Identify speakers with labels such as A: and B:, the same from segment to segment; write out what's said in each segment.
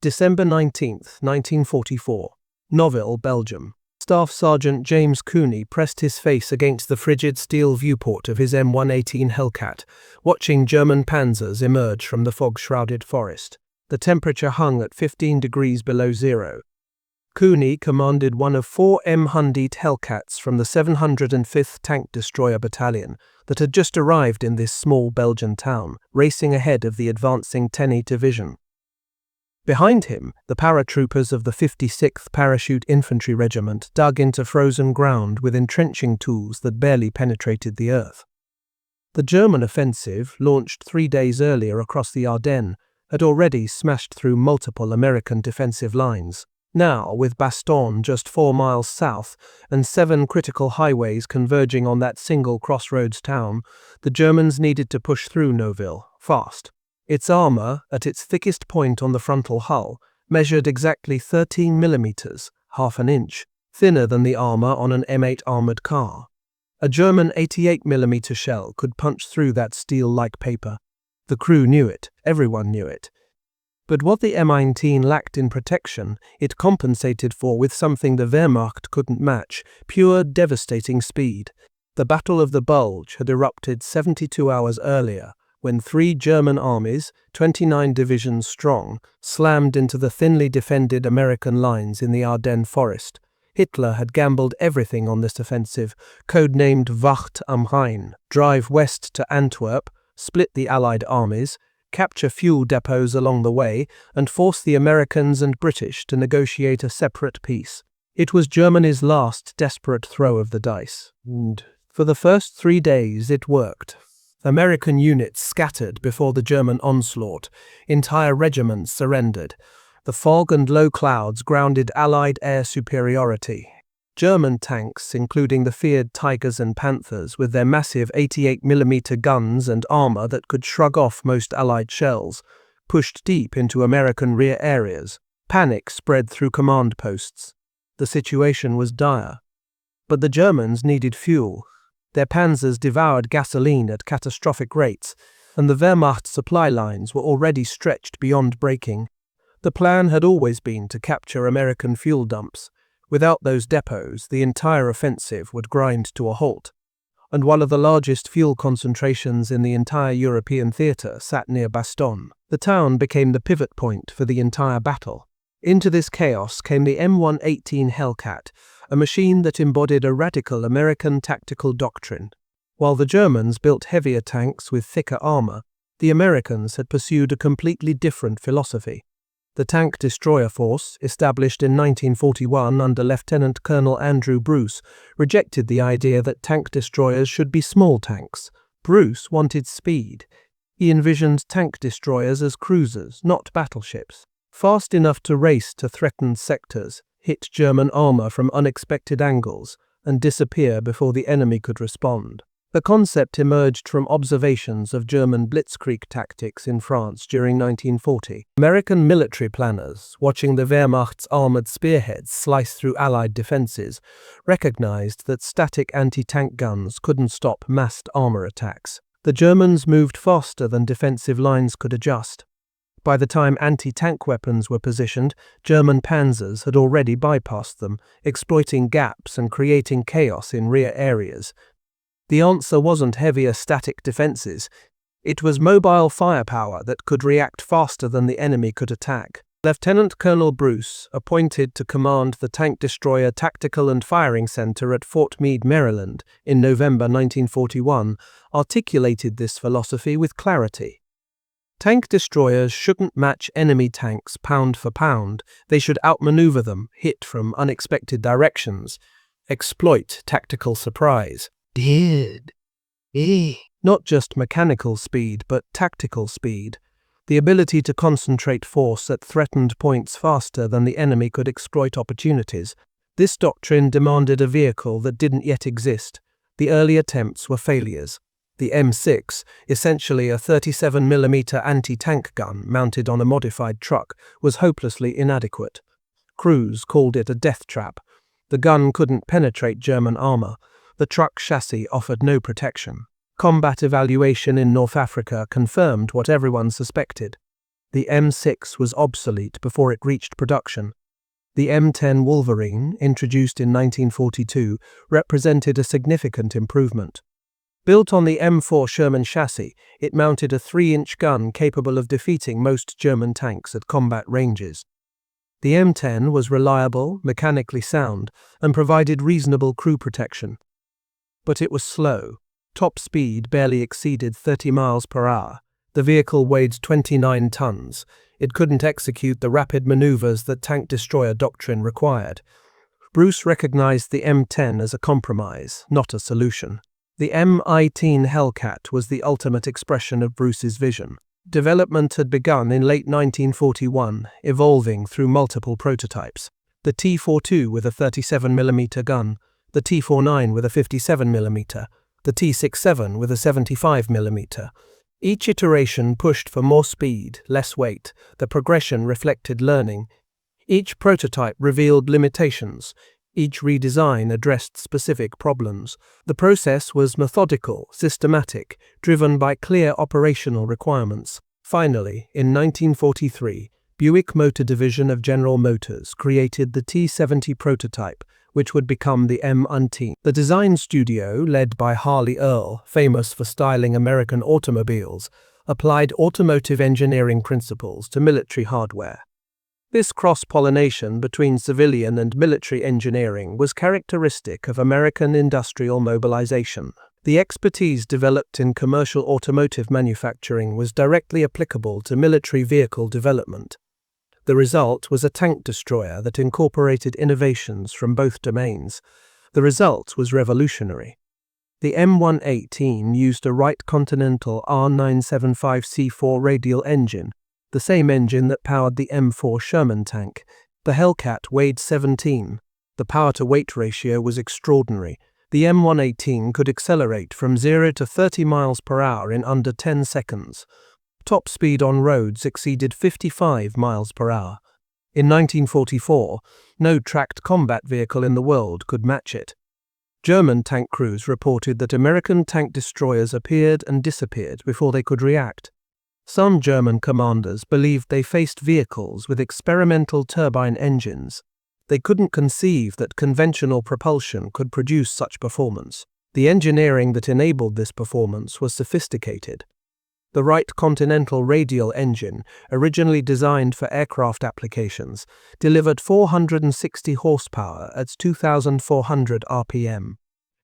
A: December 19, 1944. Noville, Belgium. Staff Sergeant James Cooney pressed his face against the frigid steel viewport of his M18 Hellcat, watching German panzers emerge from the fog-shrouded forest. The temperature hung at 15 degrees below zero. Cooney commanded one of 4 M18 Hellcats from the 705th Tank Destroyer Battalion that had just arrived in this small Belgian town, racing ahead of the advancing 10th Division. Behind him, the paratroopers of the 56th Parachute Infantry Regiment dug into frozen ground with entrenching tools that barely penetrated the earth. The German offensive, launched 3 days earlier across the Ardennes, had already smashed through multiple American defensive lines. Now, with Bastogne just 4 miles south and 7 critical highways converging on that single crossroads town, the Germans needed to push through Noville, fast. Its armor, at its thickest point on the frontal hull, measured exactly 13 millimeters, half an inch, thinner than the armor on an M8 armored car. A German 88mm shell could punch through that steel like paper. The crew knew it, everyone knew it. But what the M19 lacked in protection, it compensated for with something the Wehrmacht couldn't match: pure, devastating speed. The Battle of the Bulge had erupted 72 hours earlier, when 3 German armies, 29 divisions strong, slammed into the thinly defended American lines in the Ardennes forest. Hitler had gambled everything on this offensive, codenamed Wacht am Rhein: drive west to Antwerp, split the Allied armies, capture fuel depots along the way, and force the Americans and British to negotiate a separate peace. It was Germany's last desperate throw of the dice. And for the first 3 days it worked. American units scattered before the German onslaught. Entire regiments surrendered. The fog and low clouds grounded Allied air superiority. German tanks, including the feared Tigers and Panthers, with their massive 88mm guns and armor that could shrug off most Allied shells, pushed deep into American rear areas. Panic spread through command posts. The situation was dire. But the Germans needed fuel. Their panzers devoured gasoline at catastrophic rates, and the Wehrmacht supply lines were already stretched beyond breaking. The plan had always been to capture American fuel dumps. Without those depots, the entire offensive would grind to a halt. And one of the largest fuel concentrations in the entire European theatre sat near Bastogne. The town became the pivot point for the entire battle. Into this chaos came the M18 Hellcat, a machine that embodied a radical American tactical doctrine. While the Germans built heavier tanks with thicker armor, the Americans had pursued a completely different philosophy. The Tank Destroyer Force, established in 1941 under Lieutenant Colonel Andrew Bruce, rejected the idea that tank destroyers should be small tanks. Bruce wanted speed. He envisioned tank destroyers as cruisers, not battleships, fast enough to race to threatened sectors, hit German armor from unexpected angles, and disappear before the enemy could respond. The concept emerged from observations of German blitzkrieg tactics in France during 1940. American military planners, watching the Wehrmacht's armored spearheads slice through Allied defenses, recognized that static anti-tank guns couldn't stop massed armor attacks. The Germans moved faster than defensive lines could adjust. By the time anti-tank weapons were positioned, German panzers had already bypassed them, exploiting gaps and creating chaos in rear areas. The answer wasn't heavier static defenses. It was mobile firepower that could react faster than the enemy could attack. Lieutenant Colonel Bruce, appointed to command the Tank Destroyer Tactical and Firing Center at Fort Meade, Maryland, in November 1941, articulated this philosophy with clarity. Tank destroyers shouldn't match enemy tanks pound for pound. They should outmaneuver them, hit from unexpected directions, exploit tactical surprise. Not just mechanical speed, but tactical speed. The ability to concentrate force at threatened points faster than the enemy could exploit opportunities. This doctrine demanded a vehicle that didn't yet exist. The early attempts were failures. The M6, essentially a 37mm anti-tank gun mounted on a modified truck, was hopelessly inadequate. Crews called it a death trap. The gun couldn't penetrate German armor. The truck chassis offered no protection. Combat evaluation in North Africa confirmed what everyone suspected. The M6 was obsolete before it reached production. The M10 Wolverine, introduced in 1942, represented a significant improvement. Built on the M4 Sherman chassis, it mounted a 3-inch gun capable of defeating most German tanks at combat ranges. The M10 was reliable, mechanically sound, and provided reasonable crew protection. But it was slow. Top speed barely exceeded 30 miles per hour. The vehicle weighed 29 tons. It couldn't execute the rapid maneuvers that tank destroyer doctrine required. Bruce recognized the M10 as a compromise, not a solution. The M18 Hellcat was the ultimate expression of Bruce's vision. Development had begun in late 1941, evolving through multiple prototypes. The T-42 with a 37mm gun, the T-49 with a 57mm, the T-67 with a 75mm. Each iteration pushed for more speed, less weight. The progression reflected learning. Each prototype revealed limitations. Each redesign addressed specific problems. The process was methodical, systematic, driven by clear operational requirements. Finally, in 1943, Buick Motor Division of General Motors created the T-70 prototype, which would become the M18. The design studio, led by Harley Earl, famous for styling American automobiles, applied automotive engineering principles to military hardware. This cross-pollination between civilian and military engineering was characteristic of American industrial mobilization. The expertise developed in commercial automotive manufacturing was directly applicable to military vehicle development. The result was a tank destroyer that incorporated innovations from both domains. The result was revolutionary. The M18 used a Wright Continental R975C4 radial engine, the same engine that powered the M4 Sherman tank. The Hellcat weighed 17. The power-to-weight ratio was extraordinary. The M118 could accelerate from 0 to 30 miles per hour in under 10 seconds. Top speed on roads exceeded 55 miles per hour. In 1944, no tracked combat vehicle in the world could match it. German tank crews reported that American tank destroyers appeared and disappeared before they could react. Some German commanders believed they faced vehicles with experimental turbine engines. They couldn't conceive that conventional propulsion could produce such performance. The engineering that enabled this performance was sophisticated. The Wright Continental radial engine, originally designed for aircraft applications, delivered 460 horsepower at 2,400 RPM.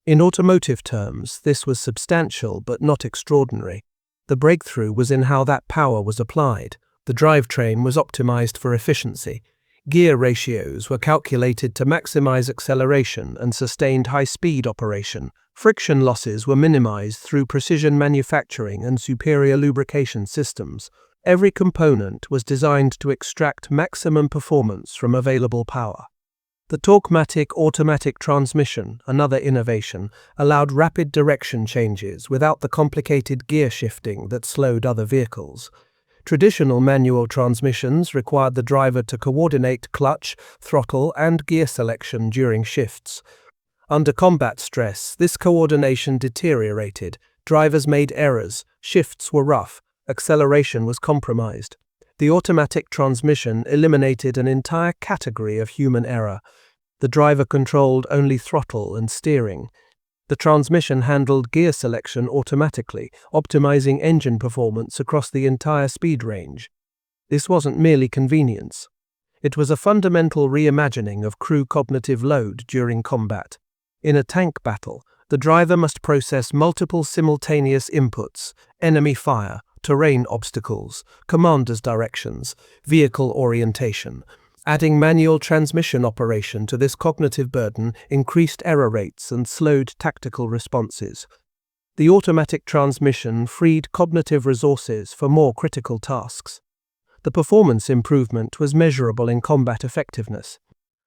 A: In automotive terms, this was substantial but not extraordinary. The breakthrough was in how that power was applied. The drivetrain was optimized for efficiency. Gear ratios were calculated to maximize acceleration and sustained high-speed operation. Friction losses were minimized through precision manufacturing and superior lubrication systems. Every component was designed to extract maximum performance from available power. The Torque-matic automatic transmission, another innovation, allowed rapid direction changes without the complicated gear shifting that slowed other vehicles. Traditional manual transmissions required the driver to coordinate clutch, throttle, and gear selection during shifts. Under combat stress, this coordination deteriorated. Drivers made errors, shifts were rough, acceleration was compromised. The automatic transmission eliminated an entire category of human error. The driver controlled only throttle and steering. The transmission handled gear selection automatically, optimizing engine performance across the entire speed range. This wasn't merely convenience. It was a fundamental reimagining of crew cognitive load during combat. In a tank battle, the driver must process multiple simultaneous inputs: enemy fire, terrain obstacles, commander's directions, vehicle orientation. Adding manual transmission operation to this cognitive burden increased error rates and slowed tactical responses. The automatic transmission freed cognitive resources for more critical tasks. The performance improvement was measurable in combat effectiveness.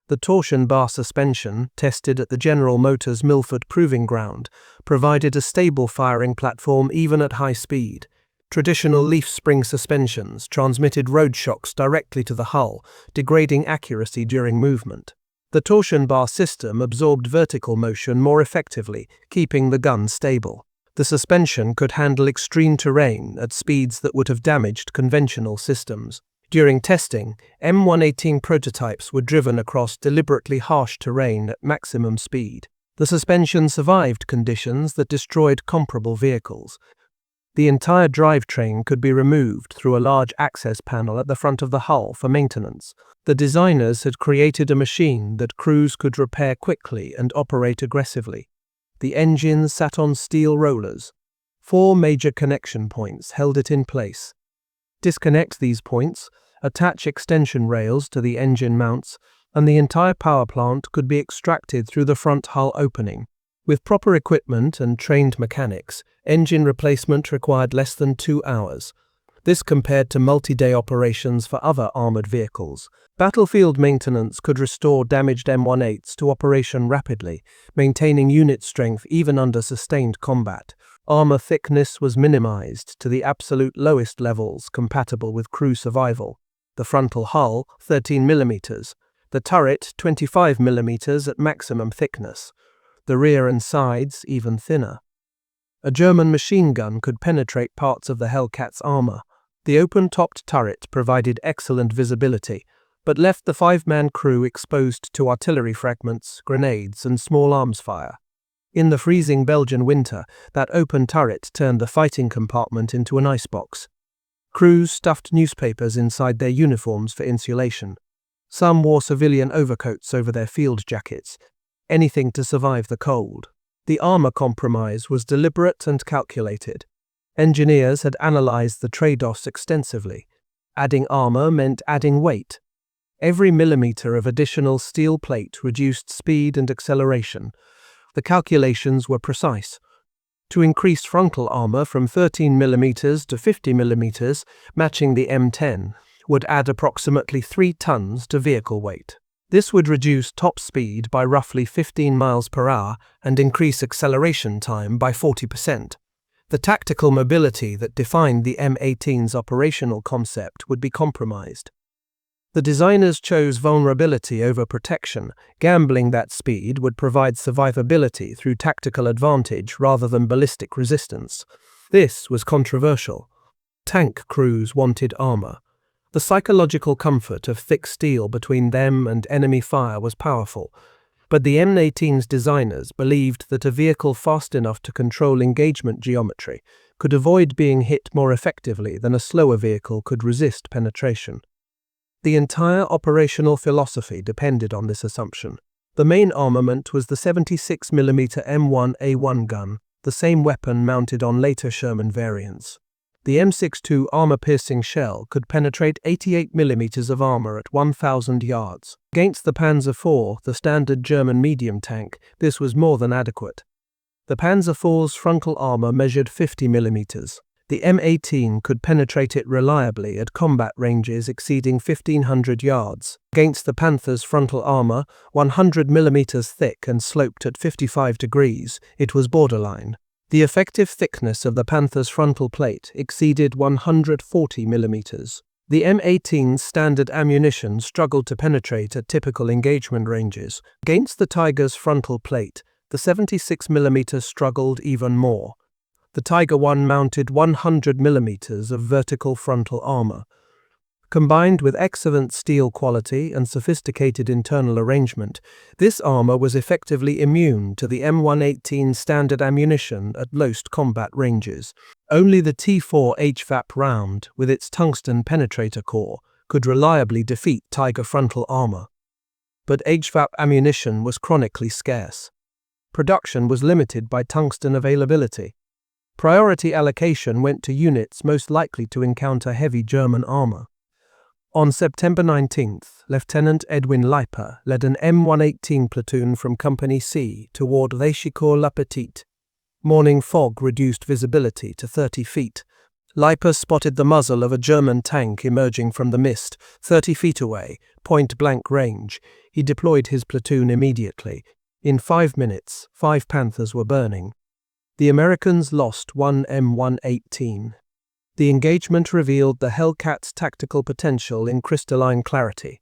A: The torsion bar suspension, tested at the General Motors Milford Proving Ground, provided a stable firing platform even at high speed. Traditional leaf spring suspensions transmitted road shocks directly to the hull, degrading accuracy during movement. The torsion bar system absorbed vertical motion more effectively, keeping the gun stable. The suspension could handle extreme terrain at speeds that would have damaged conventional systems. During testing, M118 prototypes were driven across deliberately harsh terrain at maximum speed. The suspension survived conditions that destroyed comparable vehicles. The entire drivetrain could be removed through a large access panel at the front of the hull for maintenance. The designers had created a machine that crews could repair quickly and operate aggressively. The engine sat on steel rollers. 4 major connection points held it in place. Disconnect these points, attach extension rails to the engine mounts, and the entire power plant could be extracted through the front hull opening. With proper equipment and trained mechanics, engine replacement required less than 2 hours. This compared to multi-day operations for other armored vehicles. Battlefield maintenance could restore damaged M18s to operation rapidly, maintaining unit strength even under sustained combat. Armor thickness was minimized to the absolute lowest levels compatible with crew survival. The frontal hull, 13 mm. The turret, 25 mm at maximum thickness. The rear and sides, even thinner. A German machine gun could penetrate parts of the Hellcat's armor. The open-topped turret provided excellent visibility, but left the 5-man crew exposed to artillery fragments, grenades, and small arms fire. In the freezing Belgian winter, that open turret turned the fighting compartment into an icebox. Crews stuffed newspapers inside their uniforms for insulation. Some wore civilian overcoats over their field jackets, anything to survive the cold. The armor compromise was deliberate and calculated. Engineers had analyzed the trade-offs extensively. Adding armor meant adding weight. Every millimeter of additional steel plate reduced speed and acceleration. The calculations were precise. To increase frontal armor from 13 mm to 50 mm, matching the M10, would add approximately 3 tons to vehicle weight. This would reduce top speed by roughly 15 miles per hour and increase acceleration time by 40%. The tactical mobility that defined the M18's operational concept would be compromised. The designers chose vulnerability over protection, gambling that speed would provide survivability through tactical advantage rather than ballistic resistance. This was controversial. Tank crews wanted armor. The psychological comfort of thick steel between them and enemy fire was powerful, but the M18's designers believed that a vehicle fast enough to control engagement geometry could avoid being hit more effectively than a slower vehicle could resist penetration. The entire operational philosophy depended on this assumption. The main armament was the 76 mm M1A1 gun, the same weapon mounted on later Sherman variants. The M62 armor-piercing shell could penetrate 88 mm of armor at 1,000 yards. Against the Panzer IV, the standard German medium tank, this was more than adequate. The Panzer IV's frontal armor measured 50 mm. The M18 could penetrate it reliably at combat ranges exceeding 1,500 yards. Against the Panther's frontal armor, 100 mm thick and sloped at 55 degrees, it was borderline. The effective thickness of the Panther's frontal plate exceeded 140 mm. The M18's standard ammunition struggled to penetrate at typical engagement ranges. Against the Tiger's frontal plate, the 76 mm struggled even more. The Tiger I mounted 100 mm of vertical frontal armor. Combined with excellent steel quality and sophisticated internal arrangement, this armor was effectively immune to the M118 standard ammunition at most combat ranges. Only the T4 HVAP round, with its tungsten penetrator core, could reliably defeat Tiger frontal armor. But HVAP ammunition was chronically scarce. Production was limited by tungsten availability. Priority allocation went to units most likely to encounter heavy German armor. On September 19th, Lieutenant Edwin Leiper led an M118 platoon from Company C toward Léchicourt-la-Petite. Morning fog reduced visibility to 30 feet. Leiper spotted the muzzle of a German tank emerging from the mist, 30 feet away, point-blank range. He deployed his platoon immediately. In 5 minutes, 5 Panthers were burning. The Americans lost 1 M118. The engagement revealed the Hellcat's tactical potential in crystalline clarity.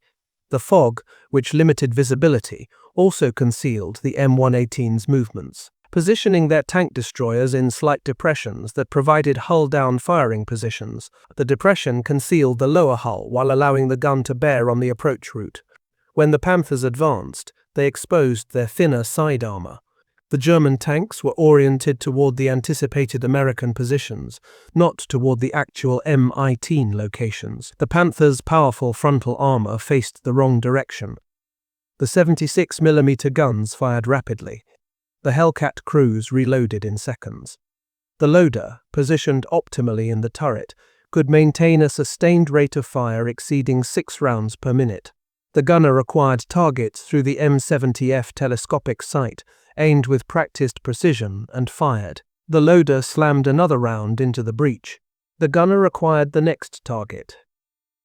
A: The fog, which limited visibility, also concealed the M118's movements. positioning their tank destroyers in slight depressions that provided hull-down firing positions. The depression concealed the lower hull while allowing the gun to bear on the approach route. When the Panthers advanced, they exposed their thinner side armor. The German tanks were oriented toward the anticipated American positions, not toward the actual M18 locations. The Panthers' powerful frontal armor faced the wrong direction. The 76mm guns fired rapidly. The Hellcat crews reloaded in seconds. The loader, positioned optimally in the turret, could maintain a sustained rate of fire exceeding 6 rounds per minute. The gunner acquired targets through the M70F telescopic sight, aimed with practiced precision, and fired. The loader slammed another round into the breech. The gunner acquired the next target.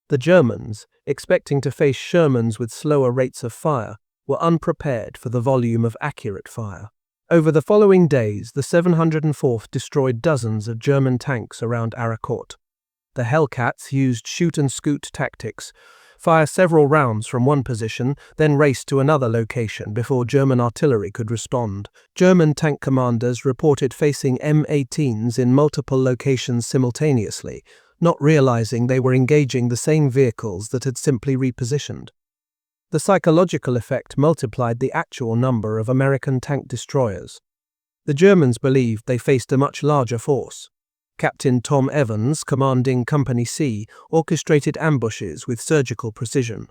A: The Germans, expecting to face Shermans with slower rates of fire, were unprepared for the volume of accurate fire. Over the following days, the 704th destroyed dozens of German tanks around Aracourt. The Hellcats used shoot-and-scoot tactics, fire several rounds from one position, then race to another location before German artillery could respond. German tank commanders reported facing M18s in multiple locations simultaneously, not realizing they were engaging the same vehicles that had simply repositioned. The psychological effect multiplied the actual number of American tank destroyers. The Germans believed they faced a much larger force. Captain Tom Evans, commanding Company C, orchestrated ambushes with surgical precision.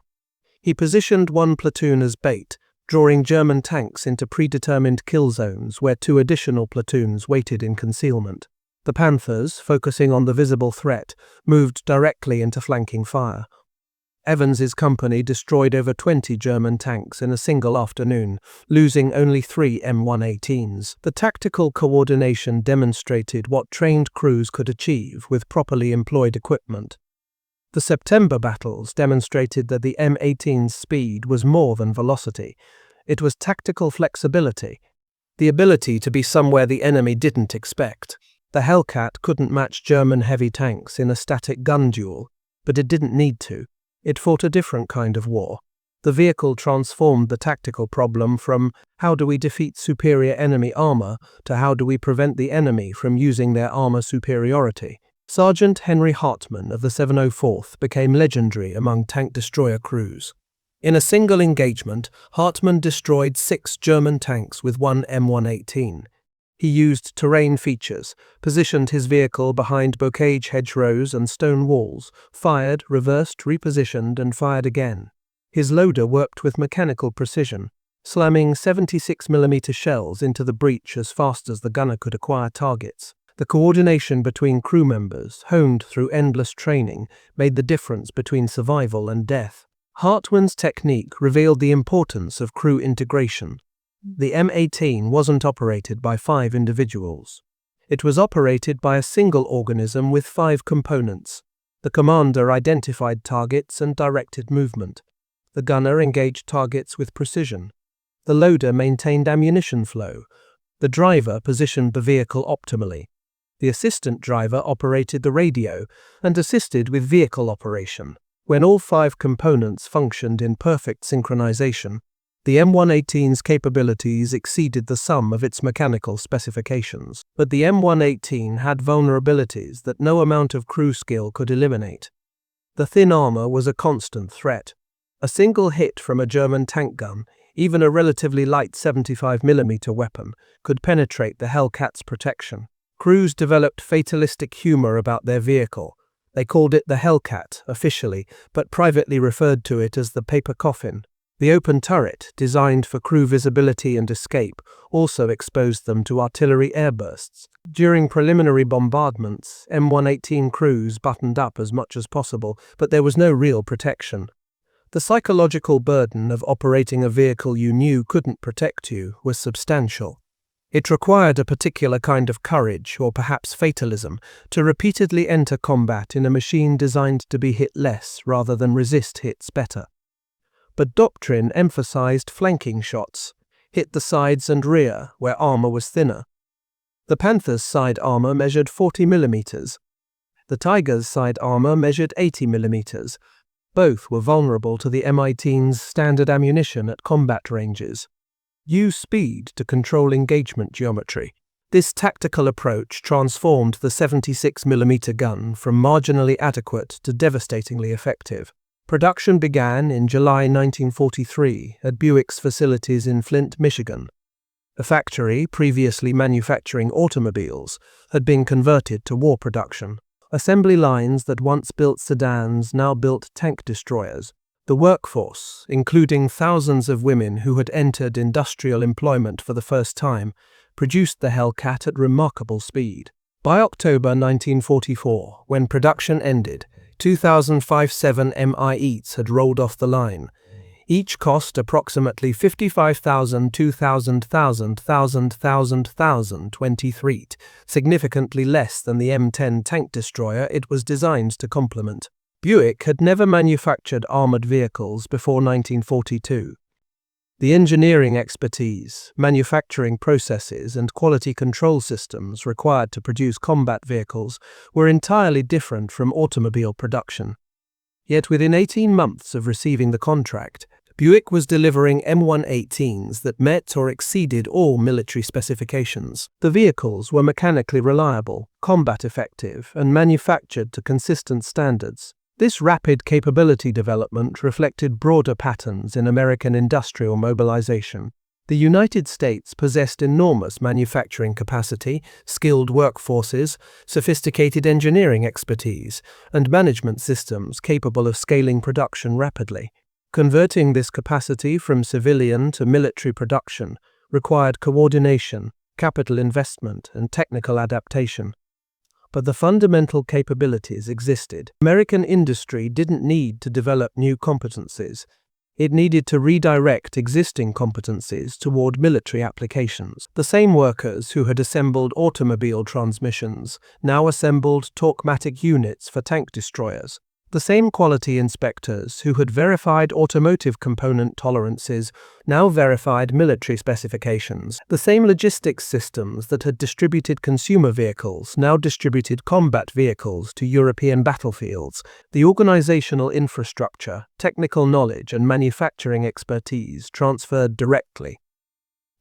A: He positioned one platoon as bait, drawing German tanks into predetermined kill zones where 2 additional platoons waited in concealment. The Panthers, focusing on the visible threat, moved directly into flanking fire. Evans's company destroyed over 20 German tanks in a single afternoon, losing only 3 M118s. The tactical coordination demonstrated what trained crews could achieve with properly employed equipment. The September battles demonstrated that the M18's speed was more than velocity. It was tactical flexibility, the ability to be somewhere the enemy didn't expect. The Hellcat couldn't match German heavy tanks in a static gun duel, but it didn't need to. It fought a different kind of war. The vehicle transformed the tactical problem from how do we defeat superior enemy armor to how do we prevent the enemy from using their armor superiority. Sergeant Henry Hartmann of the 704th became legendary among tank destroyer crews. In a single engagement, Hartmann destroyed 6 German tanks with 1 M118. He used terrain features, positioned his vehicle behind bocage hedgerows and stone walls, fired, reversed, repositioned, and fired again. His loader worked with mechanical precision, slamming 76mm shells into the breech as fast as the gunner could acquire targets. The coordination between crew members, honed through endless training, made the difference between survival and death. Hartmann's technique revealed the importance of crew integration. The M18 wasn't operated by 5 individuals. It was operated by a single organism with 5 components. The commander identified targets and directed movement. The gunner engaged targets with precision. The loader maintained ammunition flow. The driver positioned the vehicle optimally. The assistant driver operated the radio and assisted with vehicle operation. When all 5 components functioned in perfect synchronization, the M118's capabilities exceeded the sum of its mechanical specifications. But the M118 had vulnerabilities that no amount of crew skill could eliminate. The thin armor was a constant threat. A single hit from a German tank gun, even a relatively light 75mm weapon, could penetrate the Hellcat's protection. Crews developed fatalistic humor about their vehicle. They called it the Hellcat officially, but privately referred to it as the paper coffin. The open turret, designed for crew visibility and escape, also exposed them to artillery airbursts. During preliminary bombardments, M118 crews buttoned up as much as possible, but there was no real protection. The psychological burden of operating a vehicle you knew couldn't protect you was substantial. It required a particular kind of courage, or perhaps fatalism, to repeatedly enter combat in a machine designed to be hit less rather than resist hits better. But doctrine emphasized flanking shots, hit the sides and rear, where armor was thinner. The Panthers' side armor measured 40mm. The Tigers' side armor measured 80mm. Both were vulnerable to the M18's standard ammunition at combat ranges. Use speed to control engagement geometry. This tactical approach transformed the 76mm gun from marginally adequate to devastatingly effective. Production began in July 1943 at Buick's facilities in Flint, Michigan. A factory previously manufacturing automobiles had been converted to war production. Assembly lines that once built sedans now built tank destroyers. The workforce, including thousands of women who had entered industrial employment for the first time, produced the Hellcat at remarkable speed. By October 1944, when production ended, 2,057 M18s had rolled off the line. Each cost approximately $55,000, significantly less than the M10 tank destroyer it was designed to complement. Buick had never manufactured armored vehicles before 1942. The engineering expertise, manufacturing processes, and quality control systems required to produce combat vehicles were entirely different from automobile production. Yet within 18 months of receiving the contract, Buick was delivering M18s that met or exceeded all military specifications. The vehicles were mechanically reliable, combat effective, and manufactured to consistent standards. This rapid capability development reflected broader patterns in American industrial mobilization. The United States possessed enormous manufacturing capacity, skilled workforces, sophisticated engineering expertise, and management systems capable of scaling production rapidly. Converting this capacity from civilian to military production required coordination, capital investment, and technical adaptation. But the fundamental capabilities existed. American industry didn't need to develop new competencies. It needed to redirect existing competencies toward military applications. The same workers who had assembled automobile transmissions now assembled torque-matic units for tank destroyers. The same quality inspectors who had verified automotive component tolerances now verified military specifications. The same logistics systems that had distributed consumer vehicles now distributed combat vehicles to European battlefields. The organizational infrastructure, technical knowledge, and manufacturing expertise transferred directly.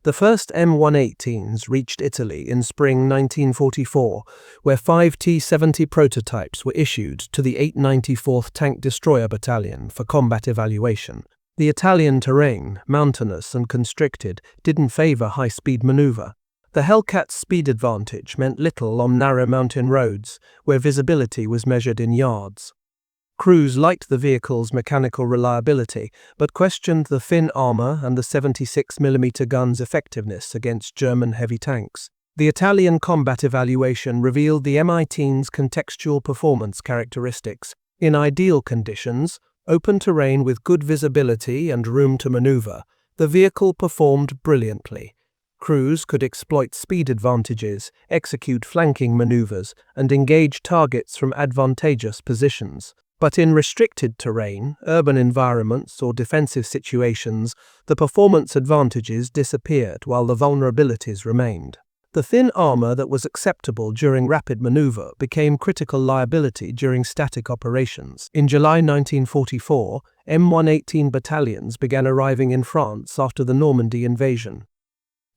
A: The first M18s reached Italy in spring 1944, where 5 T-70 prototypes were issued to the 894th Tank Destroyer Battalion for combat evaluation. The Italian terrain, mountainous and constricted, didn't favor high-speed maneuver. The Hellcat's speed advantage meant little on narrow mountain roads, where visibility was measured in yards. Crews liked the vehicle's mechanical reliability, but questioned the thin armor and the 76mm gun's effectiveness against German heavy tanks. The Italian combat evaluation revealed the M18's contextual performance characteristics. In ideal conditions, open terrain with good visibility and room to maneuver, the vehicle performed brilliantly. Crews could exploit speed advantages, execute flanking maneuvers, and engage targets from advantageous positions. But in restricted terrain, urban environments, or defensive situations, the performance advantages disappeared while the vulnerabilities remained. The thin armor that was acceptable during rapid maneuver became critical liability during static operations. In July 1944, M18 battalions began arriving in France after the Normandy invasion.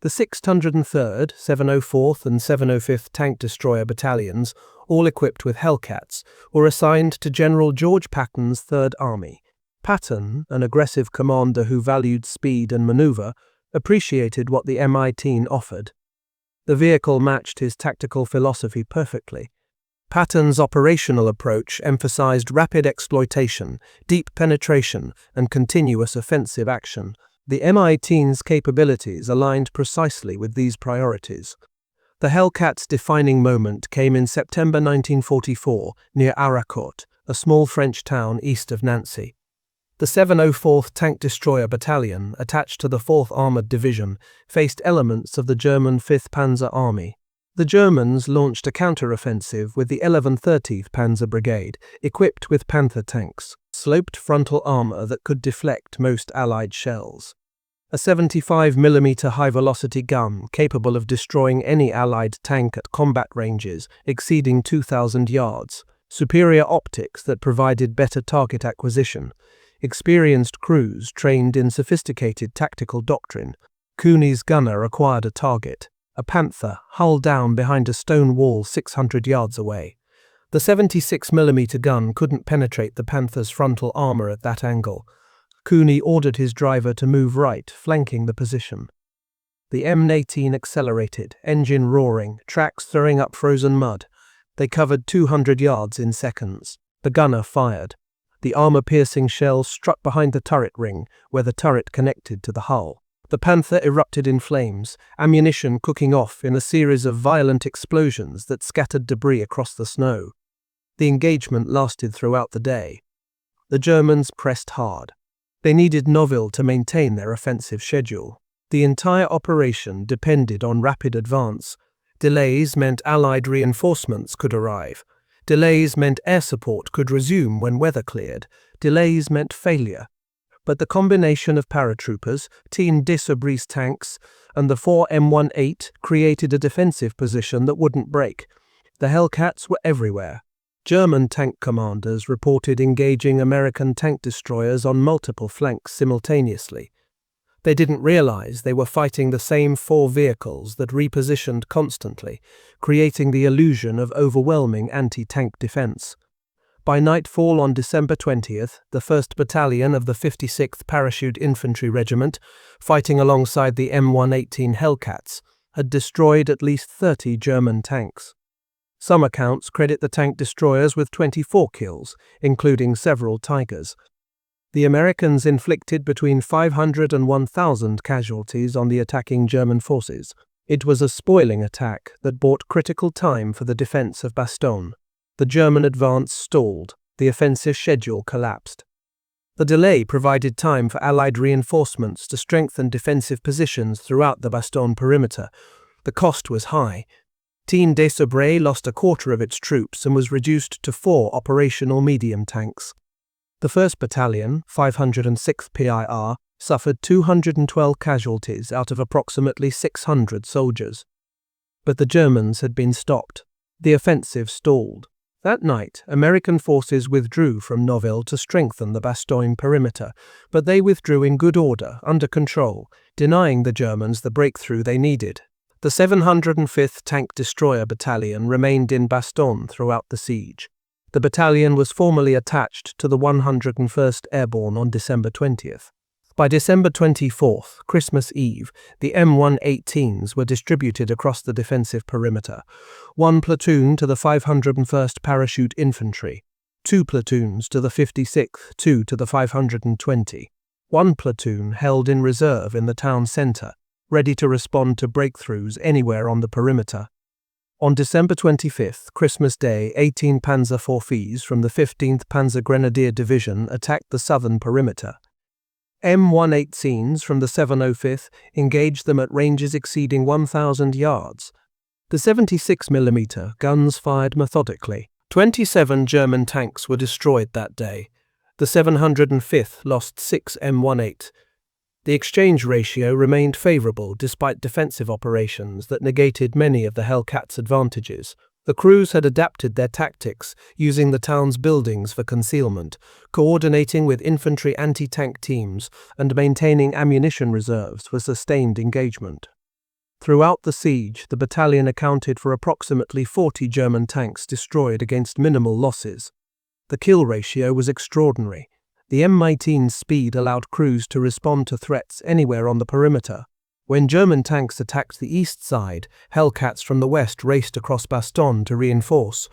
A: The 603rd, 704th, and 705th Tank Destroyer Battalions, all equipped with Hellcats, were assigned to General George Patton's Third Army. Patton, an aggressive commander who valued speed and maneuver, appreciated what the M18 offered. The vehicle matched his tactical philosophy perfectly. Patton's operational approach emphasized rapid exploitation, deep penetration, and continuous offensive action. The M18's capabilities aligned precisely with these priorities. The Hellcat's defining moment came in September 1944 near Aracourt, a small French town east of Nancy. The 704th Tank Destroyer Battalion, attached to the 4th Armored Division, faced elements of the German 5th Panzer Army. The Germans launched a counter-offensive with the 1130th Panzer Brigade, equipped with Panther tanks, sloped frontal armor that could deflect most Allied shells. A 75mm high-velocity gun capable of destroying any Allied tank at combat ranges exceeding 2,000 yards, superior optics that provided better target acquisition, experienced crews trained in sophisticated tactical doctrine, Cooney's gunner acquired a target, a Panther, hull down behind a stone wall 600 yards away. The 76mm gun couldn't penetrate the Panther's frontal armor at that angle. Cooney ordered his driver to move right, flanking the position. The M18 accelerated, engine roaring, tracks throwing up frozen mud. They covered 200 yards in seconds. The gunner fired. The armor-piercing shell struck behind the turret ring, where the turret connected to the hull. The Panther erupted in flames, ammunition cooking off in a series of violent explosions that scattered debris across the snow. The engagement lasted throughout the day. The Germans pressed hard. They needed Noville to maintain their offensive schedule. The entire operation depended on rapid advance. Delays meant Allied reinforcements could arrive. Delays meant air support could resume when weather cleared. Delays meant failure. But the combination of paratroopers, Tank Destroyer tanks, and the 4 M18 created a defensive position that wouldn't break. The Hellcats were everywhere. German tank commanders reported engaging American tank destroyers on multiple flanks simultaneously. They didn't realize they were fighting the same 4 vehicles that repositioned constantly, creating the illusion of overwhelming anti-tank defense. By nightfall on December 20th, the 1st Battalion of the 56th Parachute Infantry Regiment, fighting alongside the M18 Hellcats, had destroyed at least 30 German tanks. Some accounts credit the tank destroyers with 24 kills, including several Tigers. The Americans inflicted between 500 and 1,000 casualties on the attacking German forces. It was a spoiling attack that bought critical time for the defense of Bastogne. The German advance stalled. The offensive schedule collapsed. The delay provided time for Allied reinforcements to strengthen defensive positions throughout the Bastogne perimeter. The cost was high. Tank Destroyer lost a quarter of its troops and was reduced to 4 operational medium tanks. The 1st Battalion, 506th PIR, suffered 212 casualties out of approximately 600 soldiers. But the Germans had been stopped. The offensive stalled. That night, American forces withdrew from Noville to strengthen the Bastogne perimeter, but they withdrew in good order, under control, denying the Germans the breakthrough they needed. The 705th Tank Destroyer Battalion remained in Bastogne throughout the siege. The battalion was formally attached to the 101st Airborne on December 20th. By December 24th, Christmas Eve, the M18s were distributed across the defensive perimeter. 1 platoon to the 501st Parachute Infantry, 2 platoons to the 56th, 2 to the 520. 1 platoon held in reserve in the town centre, ready to respond to breakthroughs anywhere on the perimeter. On December 25th, Christmas Day, 18 Panzer IV from the 15th Panzer Grenadier Division attacked the southern perimeter. M18s from the 705th engaged them at ranges exceeding 1,000 yards. The 76mm guns fired methodically. 27 German tanks were destroyed that day. The 705th lost 6 M18. The exchange ratio remained favorable despite defensive operations that negated many of the Hellcats' advantages. The crews had adapted their tactics, using the town's buildings for concealment, coordinating with infantry anti-tank teams, and maintaining ammunition reserves for sustained engagement. Throughout the siege, the battalion accounted for approximately 40 German tanks destroyed against minimal losses. The kill ratio was extraordinary. The M18's speed allowed crews to respond to threats anywhere on the perimeter. When German tanks attacked the east side, Hellcats from the west raced across Bastogne to reinforce.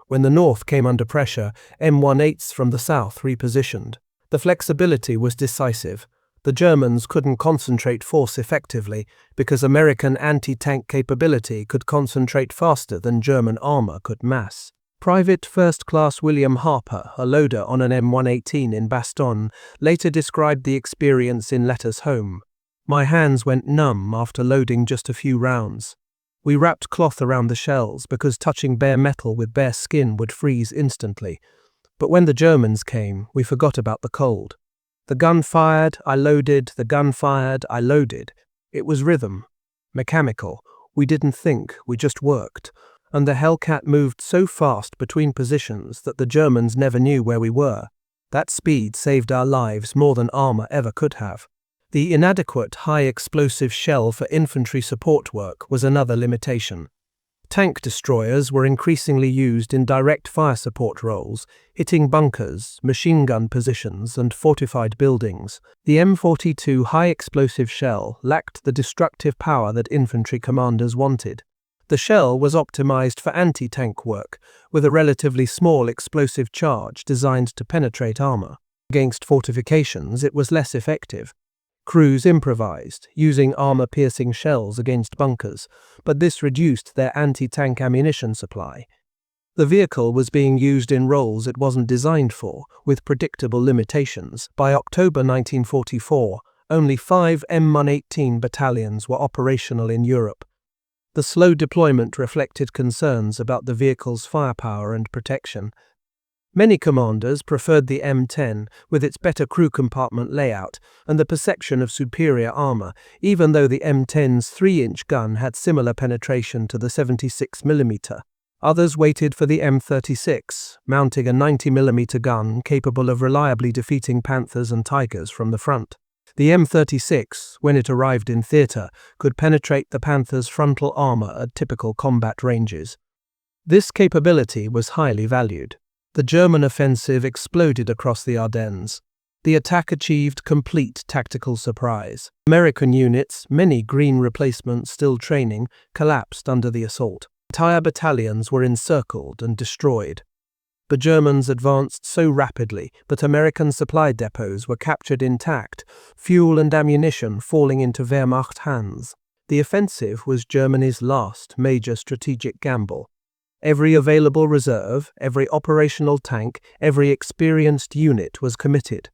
A: When the north came under pressure, M18s from the south repositioned. The flexibility was decisive. The Germans couldn't concentrate force effectively because American anti-tank capability could concentrate faster than German armor could mass. Private First Class William Harper, a loader on an M18 in Bastogne, later described the experience in letters home. "My hands went numb after loading just a few rounds. We wrapped cloth around the shells because touching bare metal with bare skin would freeze instantly. But when the Germans came, we forgot about the cold. The gun fired, I loaded, the gun fired, I loaded. It was rhythm. Mechanical. We didn't think, we just worked. And the Hellcat moved so fast between positions that the Germans never knew where we were. That speed saved our lives more than armor ever could have. The inadequate high-explosive shell for infantry support work was another limitation. Tank destroyers were increasingly used in direct fire support roles, hitting bunkers, machine gun positions, and fortified buildings. The M42 high-explosive shell lacked the destructive power that infantry commanders wanted. The shell was optimized for anti-tank work, with a relatively small explosive charge designed to penetrate armor. Against fortifications, it was less effective. Crews improvised, using armor-piercing shells against bunkers, but this reduced their anti-tank ammunition supply. The vehicle was being used in roles it wasn't designed for, with predictable limitations. By October 1944, only 5 M18 battalions were operational in Europe. The slow deployment reflected concerns about the vehicle's firepower and protection. Many commanders preferred the M10 with its better crew compartment layout and the perception of superior armor, even though the M10's 3-inch gun had similar penetration to the 76mm. Others waited for the M36, mounting a 90mm gun capable of reliably defeating Panthers and Tigers from the front. The M36, when it arrived in theater, could penetrate the Panther's frontal armor at typical combat ranges. This capability was highly valued. The German offensive exploded across the Ardennes. The attack achieved complete tactical surprise. American units, many green replacements still training, collapsed under the assault. Entire battalions were encircled and destroyed. The Germans advanced so rapidly that American supply depots were captured intact, fuel and ammunition falling into Wehrmacht hands. The offensive was Germany's last major strategic gamble. Every available reserve, every operational tank, every experienced unit was committed.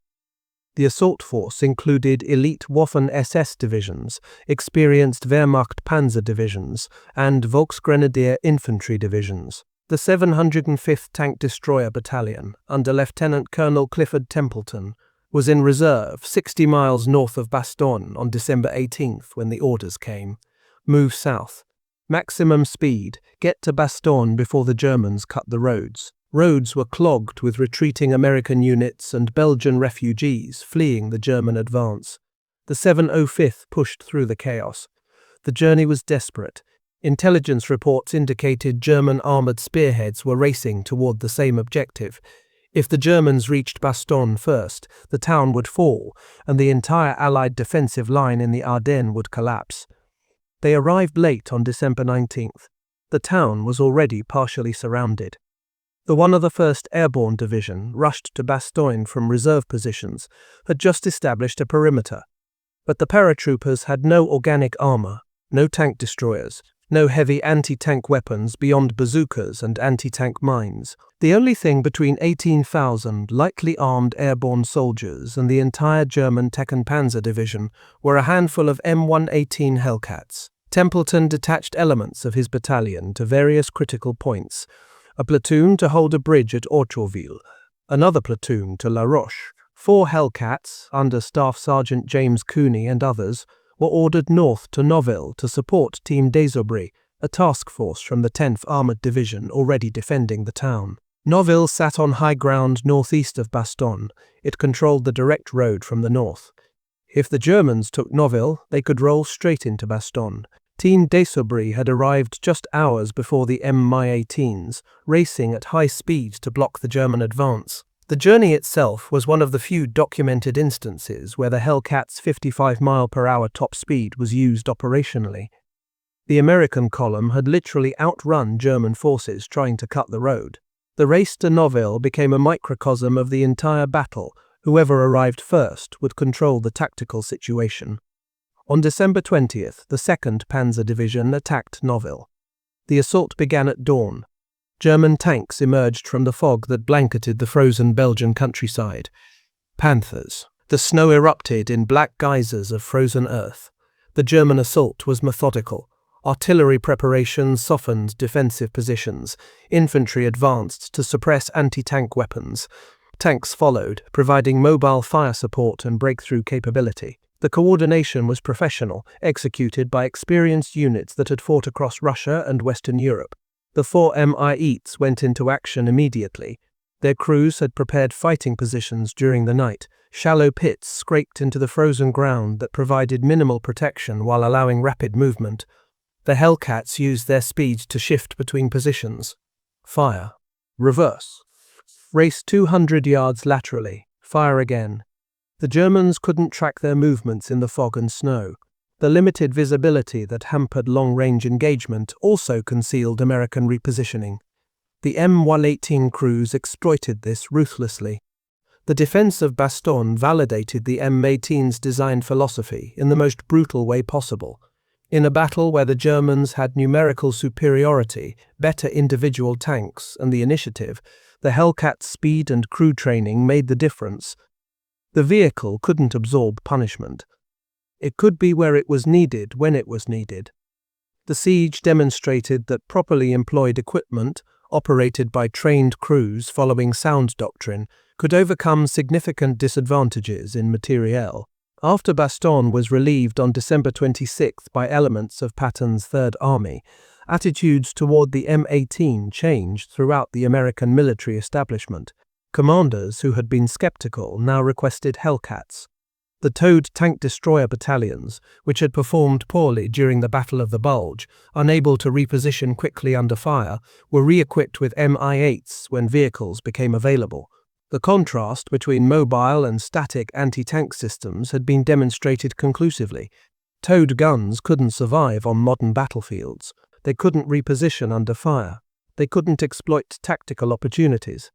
A: The assault force included elite Waffen-SS divisions, experienced Wehrmacht panzer divisions, and Volksgrenadier infantry divisions. The 705th Tank Destroyer Battalion, under Lieutenant Colonel Clifford Templeton, was in reserve 60 miles north of Bastogne on December 18th when the orders came. Move south. Maximum speed, get to Bastogne before the Germans cut the roads. Roads were clogged with retreating American units and Belgian refugees fleeing the German advance. The 705th pushed through the chaos. The journey was desperate. Intelligence reports indicated German armored spearheads were racing toward the same objective. If the Germans reached Bastogne first, the town would fall, and the entire Allied defensive line in the Ardennes would collapse. They arrived late on December 19th. The town was already partially surrounded. The 101st Airborne Division, rushed to Bastogne from reserve positions, had just established a perimeter. But the paratroopers had no organic armor, no tank destroyers, no heavy anti-tank weapons beyond bazookas and anti-tank mines. The only thing between 18,000 lightly armed airborne soldiers and the entire German Tekken Panzer Division were a handful of M18 Hellcats. Templeton detached elements of his battalion to various critical points, a platoon to hold a bridge at Autreville, another platoon to La Roche. 4 Hellcats, under Staff Sergeant James Cooney and others, were ordered north to Noville to support Team Desaubrey, a task force from the 10th Armoured Division already defending the town. Noville sat on high ground northeast of Bastogne. It controlled the direct road from the north. If the Germans took Noville, they could roll straight into Bastogne. Team Desaubrey had arrived just hours before the Mi-18s, racing at high speed to block the German advance. The journey itself was one of the few documented instances where the Hellcat's 55-mile-per-hour top speed was used operationally. The American column had literally outrun German forces trying to cut the road. The race to Noville became a microcosm of the entire battle. Whoever arrived first would control the tactical situation. On December 20th, the 2nd Panzer Division attacked Noville. The assault began at dawn. German tanks emerged from the fog that blanketed the frozen Belgian countryside. Panthers. The snow erupted in black geysers of frozen earth. The German assault was methodical. Artillery preparations softened defensive positions. Infantry advanced to suppress anti-tank weapons. Tanks followed, providing mobile fire support and breakthrough capability. The coordination was professional, executed by experienced units that had fought across Russia and Western Europe. The 4 Mi-8s went into action immediately. Their crews had prepared fighting positions during the night, shallow pits scraped into the frozen ground that provided minimal protection while allowing rapid movement. The Hellcats used their speed to shift between positions. Fire. Reverse. Race 200 yards laterally. Fire again. The Germans couldn't track their movements in the fog and snow. The limited visibility that hampered long-range engagement also concealed American repositioning. The M118 crews exploited this ruthlessly. The defense of Bastogne validated the M18's design philosophy in the most brutal way possible. In a battle where the Germans had numerical superiority, better individual tanks, and the initiative, the Hellcat's speed and crew training made the difference. The vehicle couldn't absorb punishment. It could be where it was needed when it was needed. The siege demonstrated that properly employed equipment, operated by trained crews following sound doctrine, could overcome significant disadvantages in materiel. After Bastogne was relieved on December 26 by elements of Patton's Third Army, attitudes toward the M18 changed throughout the American military establishment. Commanders who had been skeptical now requested Hellcats. The towed Tank Destroyer Battalions, which had performed poorly during the Battle of the Bulge, unable to reposition quickly under fire, were re-equipped with Mi-8s when vehicles became available. The contrast between mobile and static anti-tank systems had been demonstrated conclusively. Towed guns couldn't survive on modern battlefields. They couldn't reposition under fire. They couldn't exploit tactical opportunities.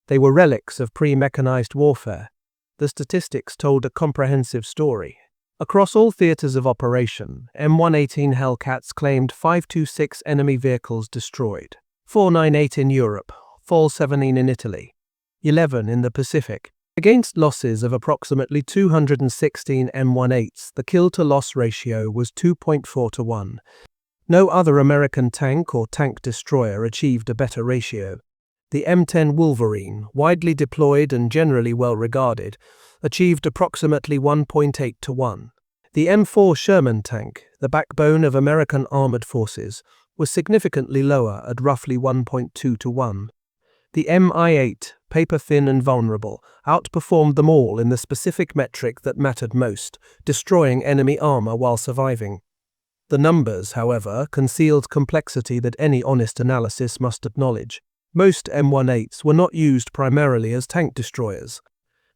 A: They were relics of pre-mechanized warfare. The statistics told a comprehensive story. Across all theaters of operation, M118 Hellcats claimed 526 enemy vehicles destroyed, 498 in Europe, 417 in Italy, 11 in the Pacific. Against losses of approximately 216 M18s, the kill-to-loss ratio was 2.4 to 1. No other American tank or tank destroyer achieved a better ratio. The M10 Wolverine, widely deployed and generally well regarded, achieved approximately 1.8 to 1. The M4 Sherman tank, the backbone of American armored forces, was significantly lower at roughly 1.2 to 1. The Mi-8, paper-thin and vulnerable, outperformed them all in the specific metric that mattered most, destroying enemy armor while surviving. The numbers, however, concealed complexity that any honest analysis must acknowledge. Most M18s were not used primarily as tank destroyers.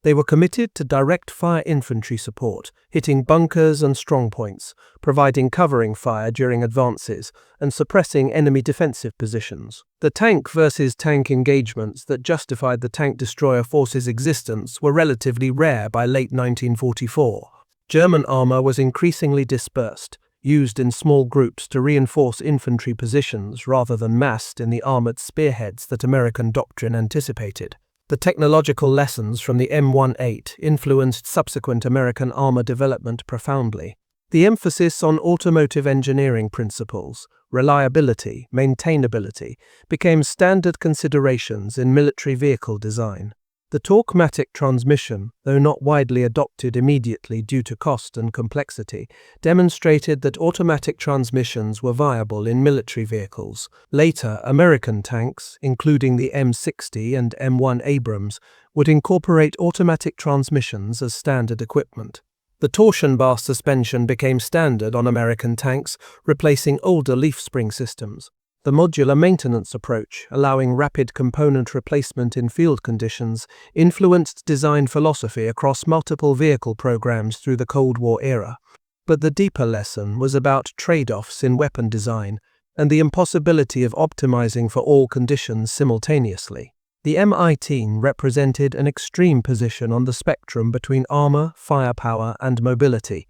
A: They were committed to direct fire infantry support, hitting bunkers and strongpoints, providing covering fire during advances, and suppressing enemy defensive positions. The tank versus tank engagements that justified the tank destroyer force's existence were relatively rare by late 1944. German armor was increasingly dispersed, used in small groups to reinforce infantry positions rather than massed in the armored spearheads that American doctrine anticipated. The technological lessons from the M18 influenced subsequent American armor development profoundly. The emphasis on automotive engineering principles, reliability, maintainability, became standard considerations in military vehicle design. The torque-matic transmission, though not widely adopted immediately due to cost and complexity, demonstrated that automatic transmissions were viable in military vehicles. Later, American tanks, including the M60 and M1 Abrams, would incorporate automatic transmissions as standard equipment. The torsion bar suspension became standard on American tanks, replacing older leaf spring systems. The modular maintenance approach, allowing rapid component replacement in field conditions, influenced design philosophy across multiple vehicle programs through the Cold War era. But the deeper lesson was about trade-offs in weapon design and the impossibility of optimizing for all conditions simultaneously. The M18 represented an extreme position on the spectrum between armor, firepower, and mobility.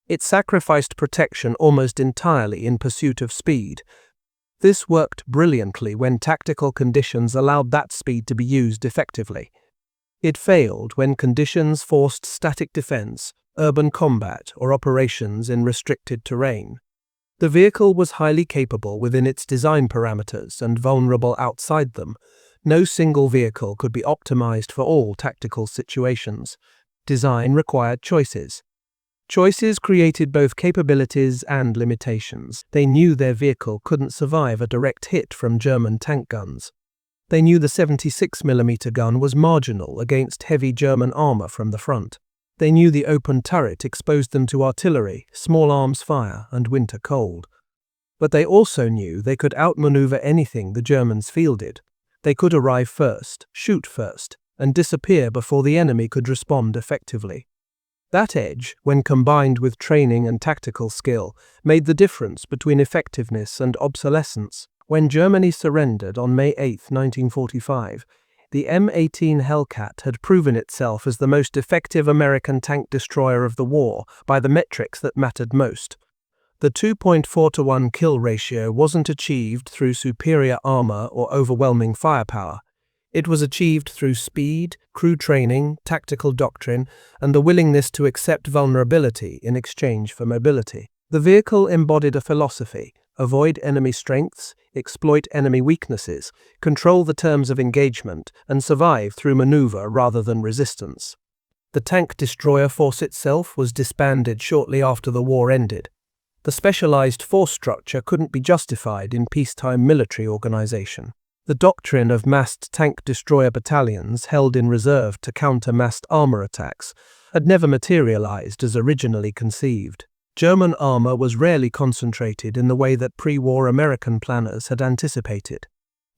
A: It sacrificed protection almost entirely in pursuit of speed. This worked brilliantly when tactical conditions allowed that speed to be used effectively. It failed when conditions forced static defense, urban combat, or operations in restricted terrain. The vehicle was highly capable within its design parameters and vulnerable outside them. No single vehicle could be optimized for all tactical situations. Design required choices. Choices created both capabilities and limitations. They knew their vehicle couldn't survive a direct hit from German tank guns. They knew the 76mm gun was marginal against heavy German armor from the front. They knew the open turret exposed them to artillery, small arms fire, and winter cold. But they also knew they could outmaneuver anything the Germans fielded. They could arrive first, shoot first, and disappear before the enemy could respond effectively. That edge, when combined with training and tactical skill, made the difference between effectiveness and obsolescence. When Germany surrendered on May 8, 1945, the M18 Hellcat had proven itself as the most effective American tank destroyer of the war by the metrics that mattered most. The 2.4-to-1 kill ratio wasn't achieved through superior armor or overwhelming firepower. It was achieved through speed, crew training, tactical doctrine, and the willingness to accept vulnerability in exchange for mobility. The vehicle embodied a philosophy: avoid enemy strengths, exploit enemy weaknesses, control the terms of engagement, and survive through maneuver rather than resistance. The tank destroyer force itself was disbanded shortly after the war ended. The specialized force structure couldn't be justified in peacetime military organization. The doctrine of massed tank destroyer battalions held in reserve to counter massed armor attacks had never materialized as originally conceived. German armor was rarely concentrated in the way that pre-war American planners had anticipated.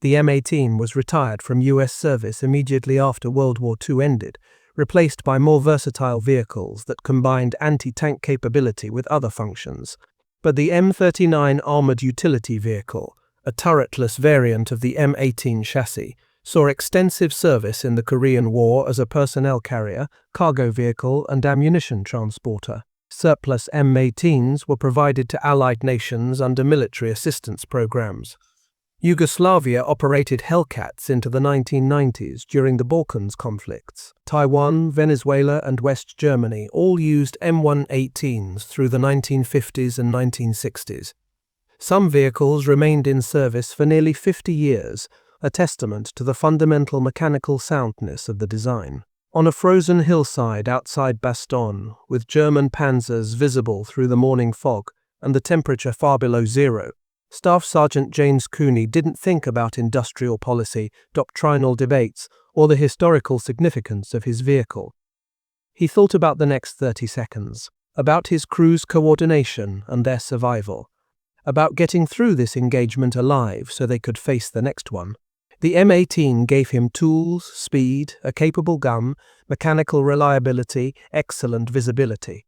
A: The M18 was retired from US service immediately after World War II ended, replaced by more versatile vehicles that combined anti-tank capability with other functions. But the M39 armored utility vehicle, a turretless variant of the M18 chassis, saw extensive service in the Korean War as a personnel carrier, cargo vehicle, and ammunition transporter. Surplus M18s were provided to Allied nations under military assistance programs. Yugoslavia operated Hellcats into the 1990s during the Balkans conflicts. Taiwan, Venezuela, and West Germany all used M118s through the 1950s and 1960s. Some vehicles remained in service for nearly 50 years, a testament to the fundamental mechanical soundness of the design. On a frozen hillside outside Bastogne, with German panzers visible through the morning fog and the temperature far below zero, Staff Sergeant James Cooney didn't think about industrial policy, doctrinal debates, or the historical significance of his vehicle. He thought about the next 30 seconds, about his crew's coordination and their survival, about getting through this engagement alive so they could face the next one. The M18 gave him tools, speed, a capable gun, mechanical reliability, excellent visibility.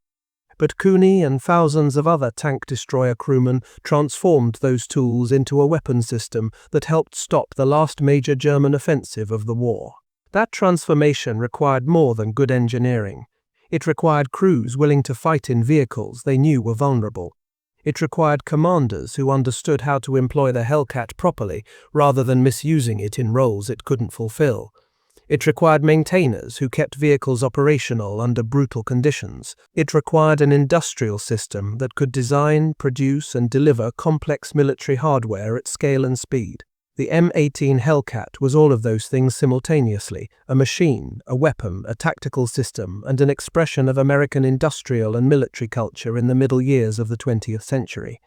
A: But Cooney and thousands of other tank destroyer crewmen transformed those tools into a weapon system that helped stop the last major German offensive of the war. That transformation required more than good engineering. It required crews willing to fight in vehicles they knew were vulnerable. It required commanders who understood how to employ the Hellcat properly rather than misusing it in roles it couldn't fulfill. It required maintainers who kept vehicles operational under brutal conditions. It required an industrial system that could design, produce, and deliver complex military hardware at scale and speed. The M18 Hellcat was all of those things simultaneously: a machine, a weapon, a tactical system, and an expression of American industrial and military culture in the middle years of the 20th century.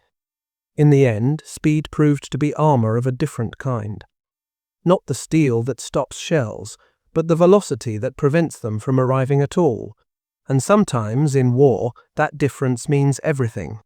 A: In the end, speed proved to be armor of a different kind. Not the steel that stops shells, but the velocity that prevents them from arriving at all. And sometimes, in war, that difference means everything.